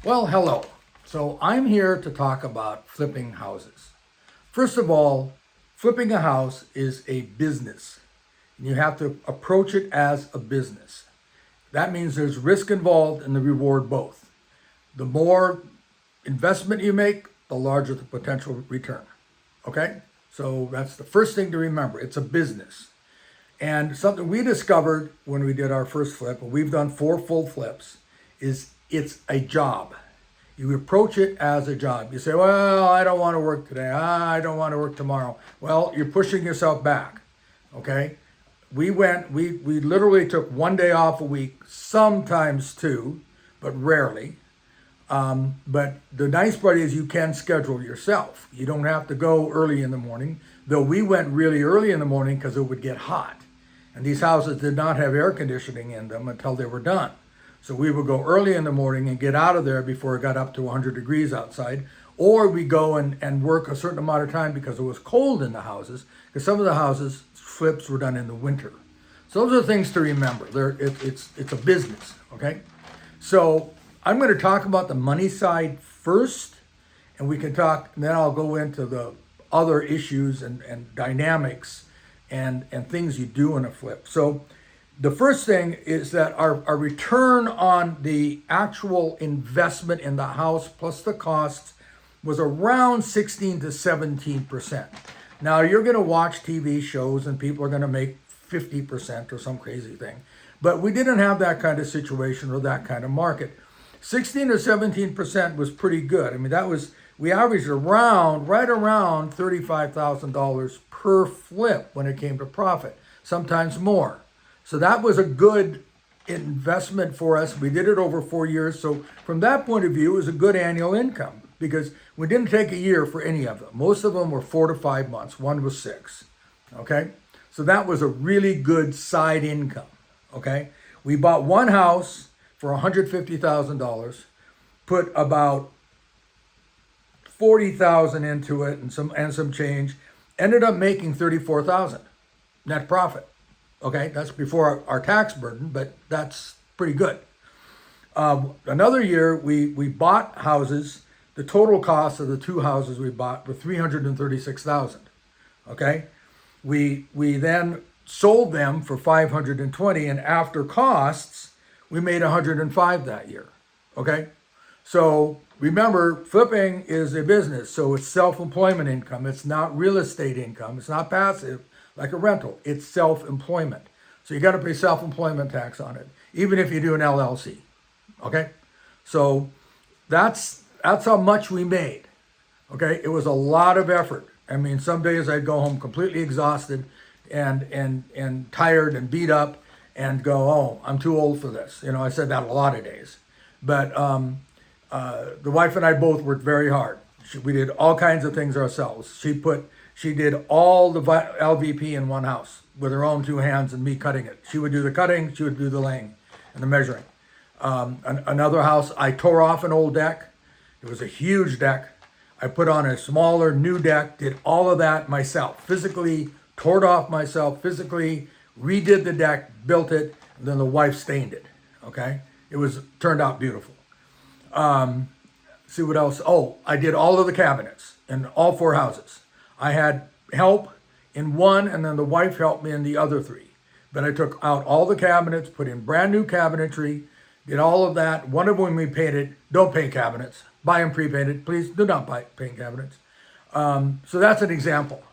Well, hello. So I'm here to talk about flipping houses. First of all, flipping a house is a business. You have to approach it as a business. That means there's risk involved and the reward both. The more investment you make, the larger the potential return. Okay? So that's the first thing to remember. It's a business. And something we discovered when we did our first flip, and we've done 4 full flips, is it's a job. You approach it as a job. You say, well, I don't want to work today. I don't want to work tomorrow. Well, you're pushing yourself back. Okay? We literally took 1 day off a week, sometimes 2, but rarely. But the nice part is you can schedule yourself. You don't have to go early in the morning, though we went really early in the morning because it would get hot. And these houses did not have air conditioning in them until they were done. So we would go early in the morning and get out of there before it got up to 100 degrees outside. Or we go and work a certain amount of time because it was cold in the houses, because some of the houses flips were done in the winter. So those are things to remember. It's a business, okay? So I'm going to talk about the money side first, and we can talk, and then I'll go into the other issues and dynamics and things you do in a flip. So the first thing is that our return on the actual investment in the house plus the costs was around 16 to 17%. Now you're going to watch TV shows and people are going to make 50% or some crazy thing. But we didn't have that kind of situation or that kind of market. 16 or 17% was pretty good. I mean, we averaged right around $35,000 per flip when it came to profit, sometimes more. So that was a good investment for us. We did it over 4 years. So from that point of view, it was a good annual income because we didn't take a year for any of them. Most of them were 4 to 5 months. One was 6. Okay. So that was a really good side income. Okay. We bought one house for $150,000, put about 40,000 into it and some change, ended up making 34,000 net profit. Okay, that's before our tax burden, but that's pretty good. Another year, we bought houses. The total cost of the 2 houses we bought were $336,000. Okay, we then sold them for $520,000, and after costs, we made $105,000 that year. Okay, so remember, flipping is a business, so it's self-employment income. It's not real estate income. It's not passive like a rental. It's self-employment. So you got to pay self-employment tax on it, even if you do an LLC. Okay? So that's how much we made. Okay? It was a lot of effort. I mean, some days I'd go home completely exhausted and tired and beat up and go, oh, I'm too old for this. You know, I said that a lot of days. But the wife and I both worked very hard. We did all kinds of things ourselves. She did all the LVP in one house with her own 2 hands and me cutting it. She would do the cutting, she would do the laying and the measuring. Another house, I tore off an old deck. It was a huge deck. I put on a smaller new deck, did all of that myself, physically tore it off myself, physically redid the deck, built it, and then the wife stained it. Okay? Turned out beautiful. See what else? Oh, I did all of the cabinets in all 4 houses. I had help in one, and then the wife helped me in the other 3. But I took out all the cabinets, put in brand new cabinetry, did all of that. One of them we painted. Don't paint cabinets. Buy them pre-painted. Please do not paint cabinets. So that's an example.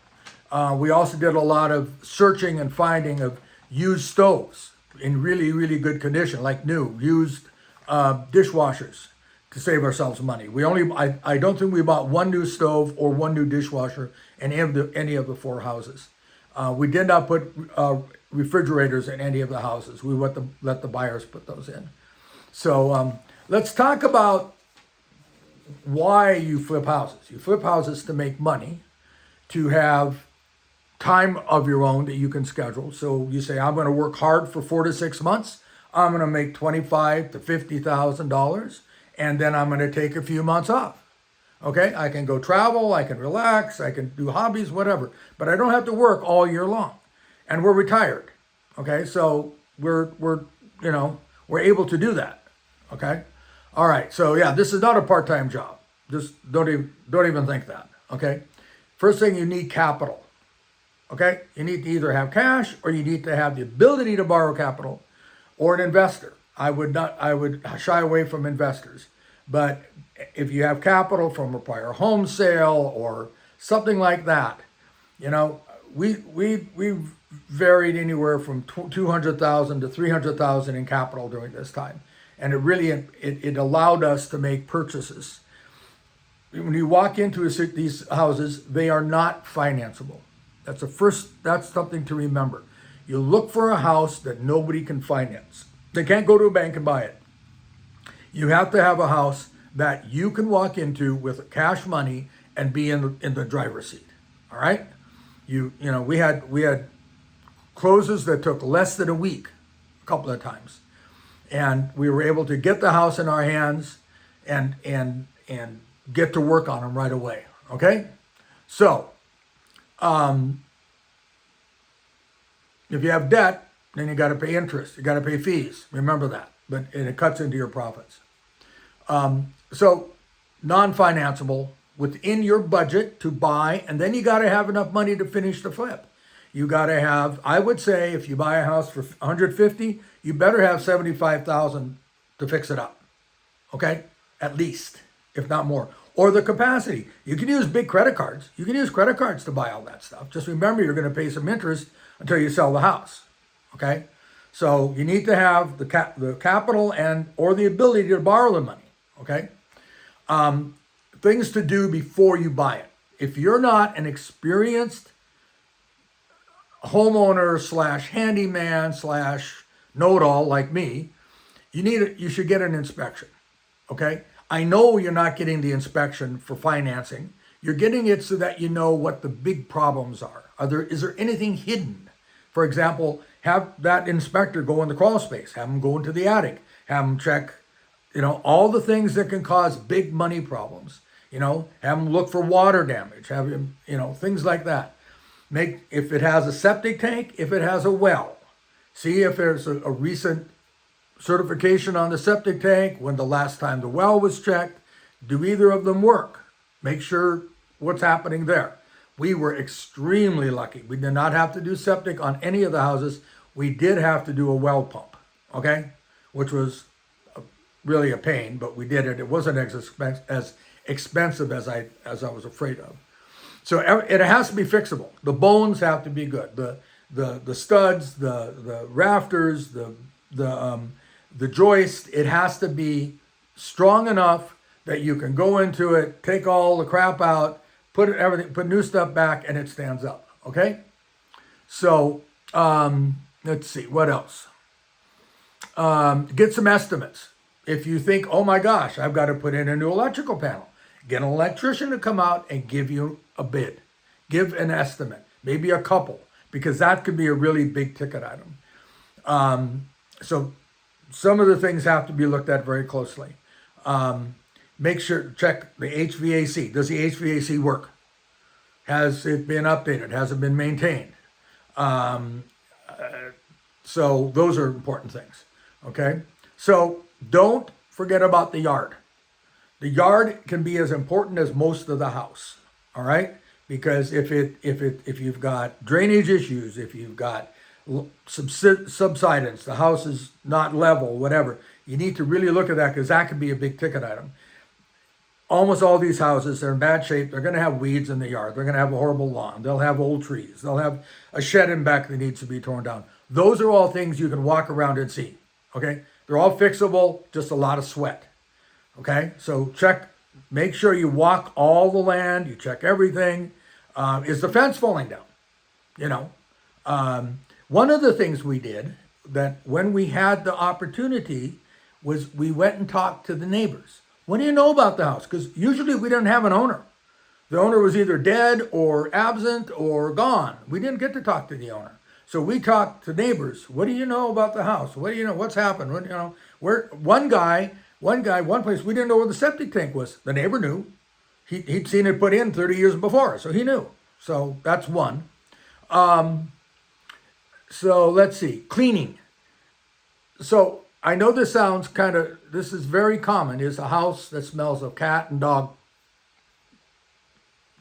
We also did a lot of searching and finding of used stoves in really, really good condition, like new, used dishwashers to save ourselves money. I don't think we bought one new stove or one new dishwasher in any of the 4 houses. We did not put refrigerators in any of the houses. We let the buyers put those in. So let's talk about why you flip houses. You flip houses to make money, to have time of your own that you can schedule. So you say, I'm going to work hard for 4 to 6 months. I'm going to make $25,000 to $50,000, and then I'm going to take a few months off. Okay, I can go travel, I can relax, I can do hobbies, whatever, but I don't have to work all year long. And we're retired. Okay, so we're able to do that. Okay, All right. So yeah, this is not a part-time job. Just don't even think that. Okay. First thing, you need capital. Okay. You need to either have cash or you need to have the ability to borrow capital or an investor. I would shy away from investors. But if you have capital from a prior home sale or something like that, you know, we varied anywhere from 200,000 to 300,000 in capital during this time, and it allowed us to make purchases. When you walk into these houses, they are not financeable. That's something to remember. You look for a house that nobody can finance. They can't go to a bank and buy it. You have to have a house that you can walk into with cash money and be in the driver's seat. All right? We had closes that took less than a week a couple of times. And we were able to get the house in our hands and get to work on them right away. Okay? So, if you have debt, then you got to pay interest. You got to pay fees. Remember that. And it cuts into your profits. So, non-financeable, within your budget to buy, and then you got to have enough money to finish the flip. You got to have, I would say, if you buy a house for 150, you better have 75,000 to fix it up. Okay? At least, if not more. Or the capacity. You can use big credit cards. You can use credit cards to buy all that stuff. Just remember, you're going to pay some interest until you sell the house. Okay? So you need to have the capital or the ability to borrow the money. Okay? Things to do before you buy it. If you're not an experienced homeowner / handyman / know-it-all like me, you should get an inspection. Okay? I know you're not getting the inspection for financing. You're getting it so that you know what the big problems are. Is there anything hidden? For example, have that inspector go in the crawl space, have them go into the attic, have them check, all the things that can cause big money problems. Have them look for water damage, have him, things like that. If it has a septic tank, if it has a well, see if there's a recent certification on the septic tank, when the last time the well was checked. Do either of them work? Make sure what's happening there. We were extremely lucky. We did not have to do septic on any of the houses. We did have to do a well pump, okay? Which was really a pain, but we did it. It wasn't as expensive as I was afraid of. So it has to be fixable. The bones have to be good. The studs, the rafters, the joist, it has to be strong enough that you can go into it, take all the crap out, put new stuff back, and it stands up. Okay? So let's see, what else? Get some estimates. If you think, oh my gosh, I've got to put in a new electrical panel, get an electrician to come out and give you a bid. Give an estimate, maybe a couple, because that could be a really big ticket item. So some of the things have to be looked at very closely. Check the HVAC. Does the HVAC work? Has it been updated? Has it been maintained? So those are important things. Okay. So don't forget about the yard. The yard can be as important as most of the house. All right. Because if you've got drainage issues, if you've got subsidence, the house is not level, whatever, you need to really look at that, because that could be a big ticket item. Almost all these houses, they're in bad shape. They're going to have weeds in the yard. They're going to have a horrible lawn. They'll have old trees. They'll have a shed in back that needs to be torn down. Those are all things you can walk around and see. Okay? They're all fixable, just a lot of sweat. Okay? So make sure you walk all the land. You check everything. Is the fence falling down? One of the things we did, that when we had the opportunity, was we went and talked to the neighbors. What do you know about the house? Because usually we didn't have an owner. The owner was either dead or absent or gone. We didn't get to talk to the owner. So we talked to neighbors. What do you know about the house? What do you know? What's happened? One place, we didn't know where the septic tank was. The neighbor knew. He'd seen it put in 30 years before, so he knew. So that's one. So let's see, cleaning. So I know this sounds this is very common, is a house that smells of cat and dog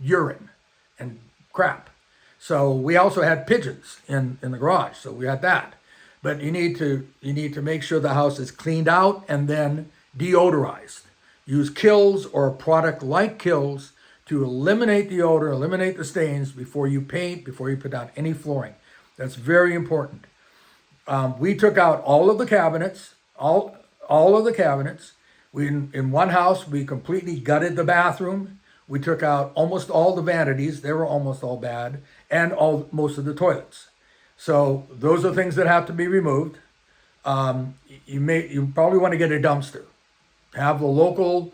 urine and crap. So we also had pigeons in the garage, so we had that. But you need to make sure the house is cleaned out and then deodorized. Use Kills or a product like Kills to eliminate the odor, eliminate the stains before you paint, before you put down any flooring. That's very important. We took out all of the cabinets, all of the cabinets. In one house, we completely gutted the bathroom. We took out almost all the vanities. They were almost all bad, and most of the toilets. So those are things that have to be removed. You probably want to get a dumpster. Have the local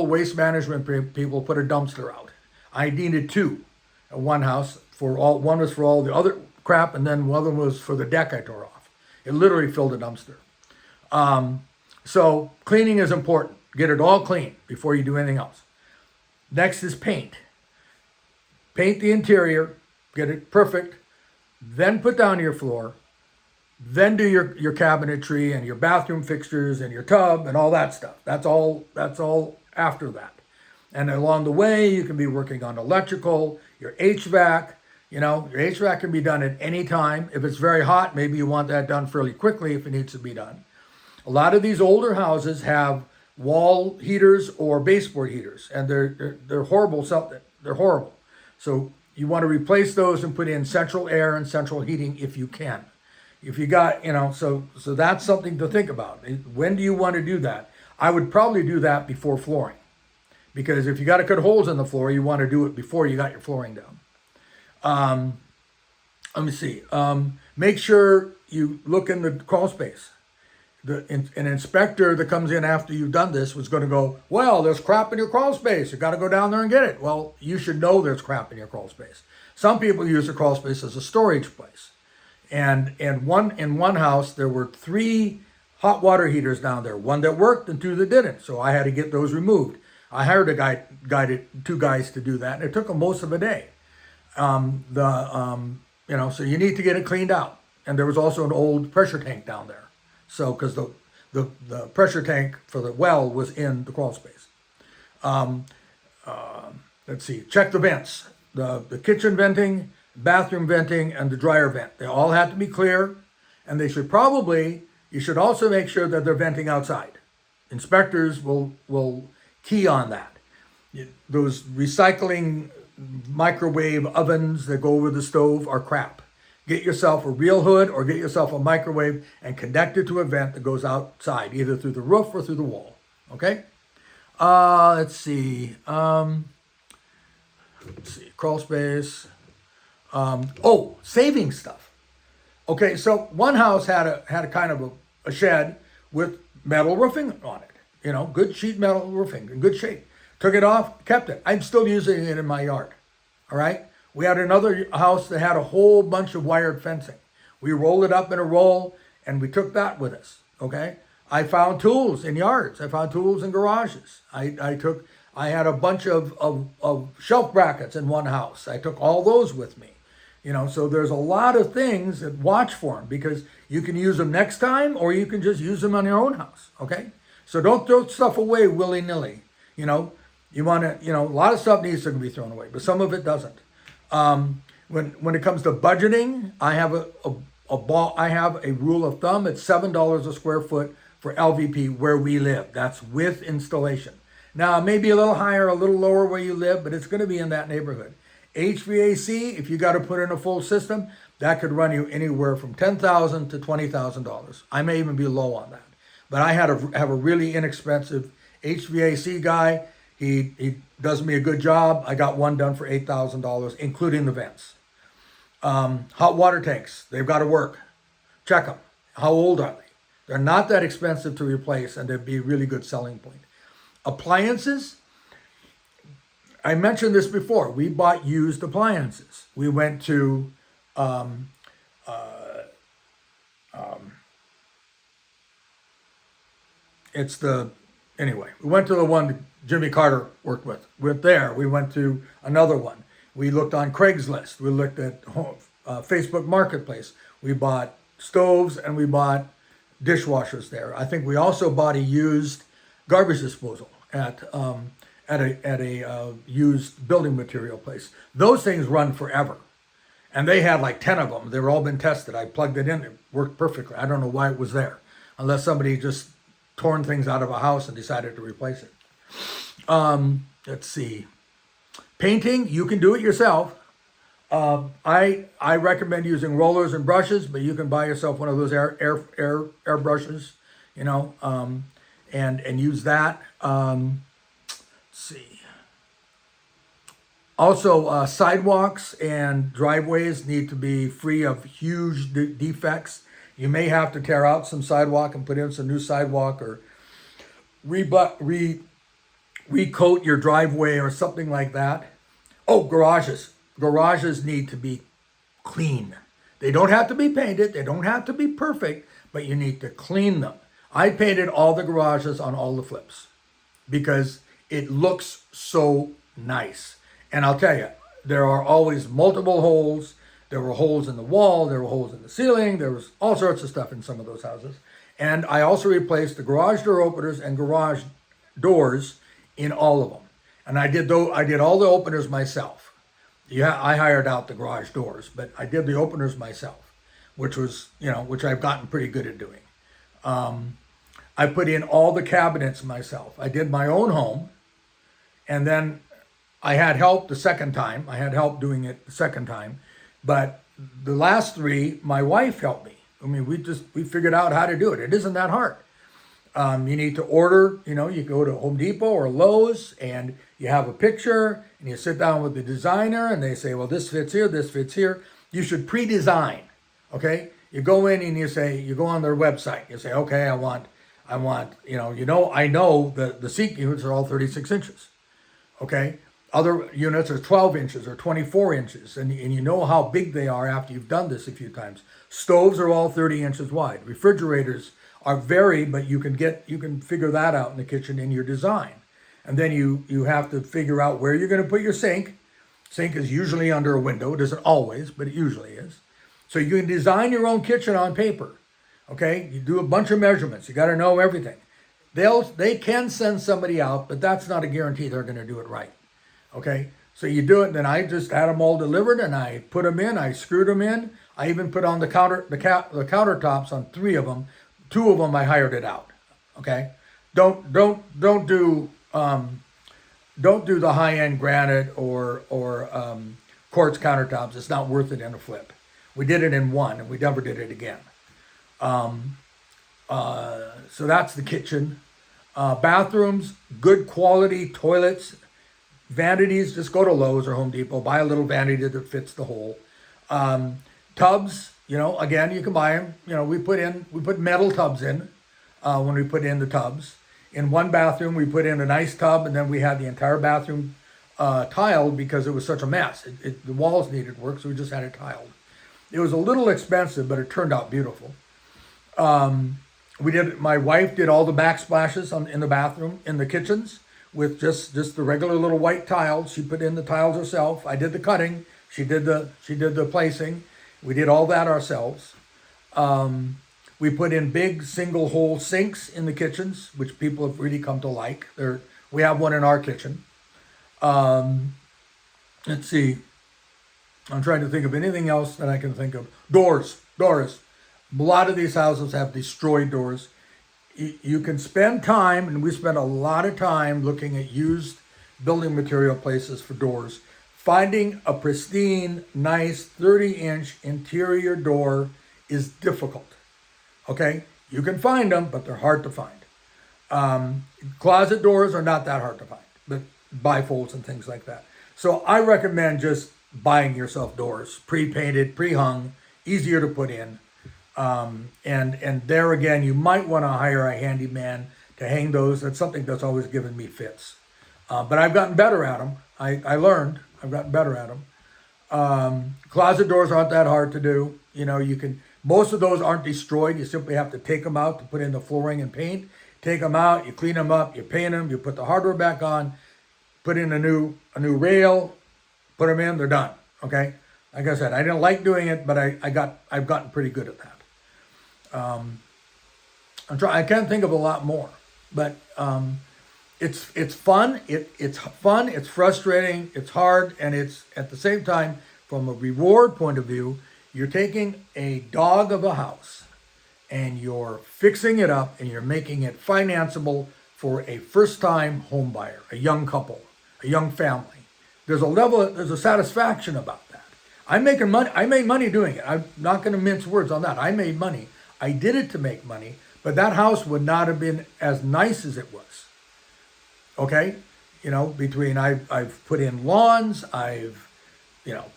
waste management people put a dumpster out. I needed two at one house one was for all the other crap, and then one of them was for the deck I tore off. It literally filled a dumpster. So cleaning is important. Get it all clean before you do anything else. Next is paint. Paint the interior, get it perfect, then put down your floor, then do your cabinetry and your bathroom fixtures and your tub and all that stuff. That's all after that. And along the way, you can be working on electrical, your HVAC. Your HVAC can be done at any time. If it's very hot, maybe you want that done fairly quickly if it needs to be done. A lot of these older houses have wall heaters or baseboard heaters, and they're horrible. They're horrible. So you want to replace those and put in central air and central heating if you can. If you got, so that's something to think about. When do you want to do that? I would probably do that before flooring, because if you got to cut holes in the floor, you want to do it before you got your flooring down. Let me see. Make sure you look in the crawl space. An inspector that comes in after you've done this was going to go, well, there's crap in your crawl space. You got to go down there and get it. Well, you should know there's crap in your crawl space. Some people use the crawl space as a storage place. And in one house, there were 3 hot water heaters down there, one that worked and 2 that didn't. So I had to get those removed. I hired two guys to do that, and it took them most of a day. So you need to get it cleaned out. And there was also an old pressure tank down there. So, because the pressure tank for the well was in the crawl space. Let's see, check the vents. The kitchen venting, bathroom venting, and the dryer vent. They all have to be clear, and you should also make sure that they're venting outside. Inspectors will key on that. Those recycling microwave ovens that go over the stove are crap. Get yourself a real hood or get yourself a microwave and connect it to a vent that goes outside, either through the roof or through the wall. Okay? Let's see. Crawl space. Saving stuff. Okay, so one house had a kind of a shed with metal roofing on it. Good sheet metal roofing in good shape. Took it off, kept it. I'm still using it in my yard. All right? We had another house that had a whole bunch of wired fencing. We rolled it up in a roll, and we took that with us, okay? I found tools in yards. I found tools in garages. I had a bunch of shelf brackets in one house. I took all those with me. So there's a lot of things that watch for them, because you can use them next time, or you can just use them on your own house, okay? So don't throw stuff away willy-nilly. You want to, a lot of stuff needs to be thrown away, but some of it doesn't. When it comes to budgeting, I have I have a rule of thumb. It's $7 a square foot for LVP where we live. That's with installation. Now, it may be a little higher, a little lower where you live, but it's going to be in that neighborhood. HVAC, if you got to put in a full system, that could run you anywhere from $10,000 to $20,000. I may even be low on that. But I have a really inexpensive HVAC guy. He does me a good job. I got one done for $8,000, including the vents. Hot water tanks, they've got to work. Check them. How old are they? They're not that expensive to replace, and they'd be a really good selling point. Appliances, I mentioned this before. We bought used appliances. We went to we went to the one Jimmy Carter worked with. We went there. We went to another one. We looked on Craigslist. We looked at Facebook Marketplace. We bought stoves, and we bought dishwashers there. I think we also bought a used garbage disposal at a used building material place. Those things run forever, and they had like 10 of them. They were all been tested. I plugged it in; it worked perfectly. I don't know why it was there, unless somebody just torn things out of a house and decided to replace it. Let's see. Painting, you can do it yourself. I recommend using rollers and brushes, but you can buy yourself one of those air brushes, and use that. Let's see. Also, sidewalks and driveways need to be free of huge defects. You may have to tear out some sidewalk and put in some new sidewalk, or recoat your driveway or something like that. Oh, garages. Garages need to be clean. They don't have to be painted. They don't have to be perfect, but you need to clean them. I painted all the garages on all the flips because it looks so nice. And I'll tell you, there are always multiple holes. There were holes in the wall. There were holes in the ceiling. There was all sorts of stuff in some of those houses. And I also replaced the garage door openers and garage doors in all of them. And I did all the openers myself. Yeah, I hired out the garage doors, but I did the openers myself, which I've gotten pretty good at doing. I put in all the cabinets myself. I did my own home, and then I had help the second time. I had help doing it the second time, but the last three, my wife helped me. I mean, we figured out how to do it. It isn't that hard. You need to order, you go to Home Depot or Lowe's, and you have a picture, and you sit down with the designer, and they say, well, this fits here, this fits here. You should pre-design, okay? You go in and you go on their website. You say, okay, I know the seat units are all 36 inches, okay? Other units are 12 inches or 24 inches, and you know how big they are after you've done this a few times. Stoves are all 30 inches wide. Refrigerators are vary, but you can figure that out in the kitchen in your design. And then you have to figure out where you're going to put your sink. Sink is usually under a window. It isn't always, but it usually is. So you can design your own kitchen on paper. Okay, you do a bunch of measurements. You got to know everything. They can send somebody out, but that's not a guarantee they're going to do it right. Okay, so you do it, and then I just had them all delivered, and I put them in. I screwed them in. I even put on the countertops on 3 of them. 2 of them I hired it out. Okay, don't do the high-end granite or quartz countertops. It's not worth it in a flip. We did it in one, and we never did it again. So that's the kitchen. Bathrooms, good quality toilets. Vanities, just go to Lowe's or Home Depot, buy a little vanity that fits the hole. Tubs, again, you can buy them. We put metal tubs in when we put in the tubs. In one bathroom, we put in a nice tub, and then we had the entire bathroom tiled because it was such a mess. The walls needed work, so we just had it tiled. It was a little expensive, but it turned out beautiful. My wife did all the backsplashes in the bathroom, in the kitchens, with just the regular little white tiles. She put in the tiles herself. I did the cutting. She did the placing. We did all that ourselves. We put in big single hole sinks in the kitchens, which people have really come to like. We have one in our kitchen. Let's see. I'm trying to think of anything else that I can think of. Doors. A lot of these houses have destroyed doors. You can spend time, and we spent a lot of time looking at used building material places for doors. Finding a pristine, nice 30-inch interior door is difficult. Okay? You can find them, but they're hard to find. Closet doors are not that hard to find, but bifolds and things like that. So I recommend just buying yourself doors, pre-painted, pre-hung, easier to put in. And there again, you might want to hire a handyman to hang those. That's something that's always given me fits. But I've gotten better at them. I learned. I've gotten better at them. Closet doors aren't that hard to do. Most of those aren't destroyed. You simply have to take them out to put in the flooring and paint. Take them out, you clean them up, you paint them, you put the hardware back on, put in a new rail, put them in, they're done. Okay? Like I said, I didn't like doing it, but I've gotten pretty good at that. I can't think of a lot more, but it's fun. It's fun. It's frustrating. It's hard, and it's at the same time, from a reward point of view, you're taking a dog of a house and you're fixing it up and you're making it financeable for a first-time home buyer, a young couple, a young family. There's a satisfaction about that. I'm making money. I made money doing it. I'm not going to mince words on that. I made money. I did it to make money, but that house would not have been as nice as it was. Okay? Between I've put in lawns, I've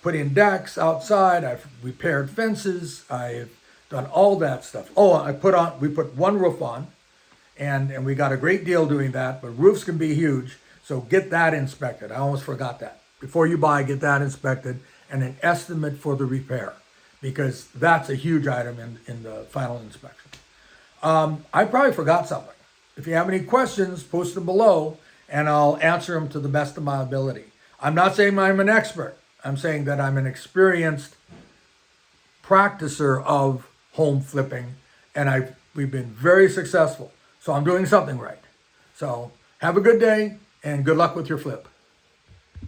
put in decks outside, I've repaired fences, I've done all that stuff. Oh, we put one roof on, and we got a great deal doing that, but roofs can be huge, so get that inspected. I almost forgot that. Before you buy, get that inspected and an estimate for the repair, because that's a huge item in the final inspection. I probably forgot something. If you have any questions, post them below and I'll answer them to the best of my ability. I'm not saying I'm an expert. I'm saying that I'm an experienced practicer of home flipping, and we've been very successful. So I'm doing something right. So have a good day and good luck with your flip.